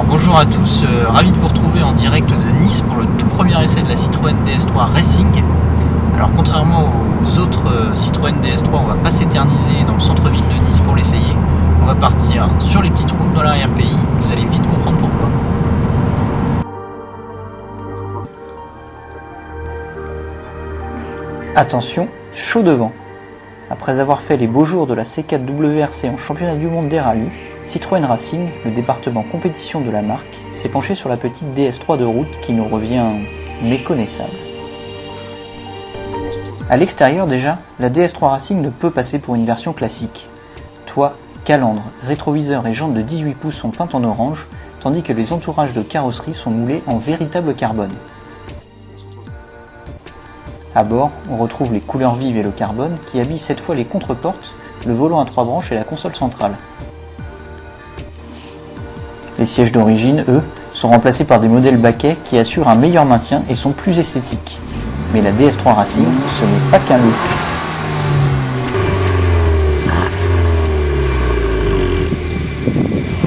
Alors bonjour à tous, ravi de vous retrouver en direct de Nice pour le tout premier essai de la Citroën DS3 Racing. Alors contrairement aux autres Citroën DS3, on va pas s'éterniser dans le centre-ville de Nice pour l'essayer. On va partir sur les petites routes dans l'arrière-pays, vous allez vite comprendre pourquoi. Attention, chaud devant. Après avoir fait les beaux jours de la C4 WRC en championnat du monde des rallyes, Citroën Racing, le département compétition de la marque, s'est penché sur la petite DS3 de route qui nous revient méconnaissable. A l'extérieur déjà, la DS3 Racing ne peut passer pour une version classique. Toit, calandre, rétroviseur et jantes de 18 pouces sont peints en orange, tandis que les entourages de carrosserie sont moulés en véritable carbone. À bord, on retrouve les couleurs vives et le carbone qui habillent cette fois les contreportes, le volant à 3 branches et la console centrale. Les sièges d'origine, eux, sont remplacés par des modèles baquets qui assurent un meilleur maintien et sont plus esthétiques. Mais la DS3 Racing, ce n'est pas qu'un look.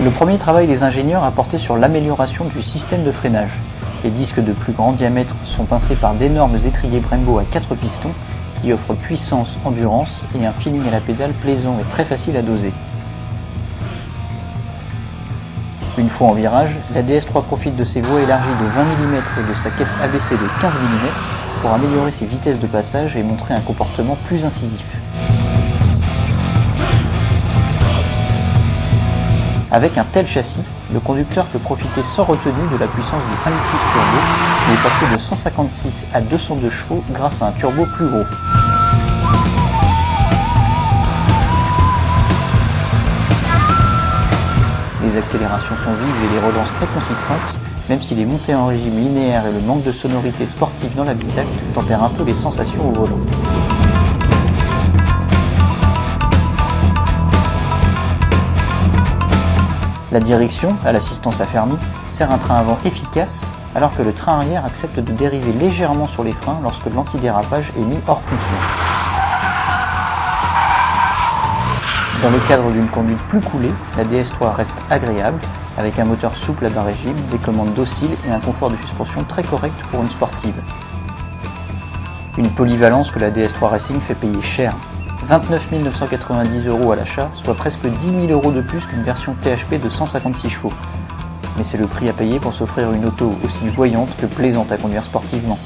Le premier travail des ingénieurs a porté sur l'amélioration du système de freinage. Les disques de plus grand diamètre sont pincés par d'énormes étriers Brembo à 4 pistons qui offrent puissance, endurance et un feeling à la pédale plaisant et très facile à doser. Une fois en virage, la DS3 profite de ses voies élargies de 20 mm et de sa caisse abaissée de 15 mm pour améliorer ses vitesses de passage et montrer un comportement plus incisif. Avec un tel châssis, le conducteur peut profiter sans retenue de la puissance du 1.6 turbo et est passé de 156 à 202 chevaux grâce à un turbo plus gros. Les accélérations sont vives et les relances très consistantes, même si les montées en régime linéaire et le manque de sonorité sportive dans l'habitacle tempèrent un peu les sensations au volant. La direction, à l'assistance affermie, sert un train avant efficace, alors que le train arrière accepte de dériver légèrement sur les freins lorsque l'antidérapage est mis hors fonction. Dans le cadre d'une conduite plus coulée, la DS3 reste agréable, avec un moteur souple à bas régime, des commandes dociles et un confort de suspension très correct pour une sportive. Une polyvalence que la DS3 Racing fait payer cher. 29 990 € à l'achat, soit presque 10 000 € de plus qu'une version THP de 156 chevaux. Mais c'est le prix à payer pour s'offrir une auto aussi voyante que plaisante à conduire sportivement.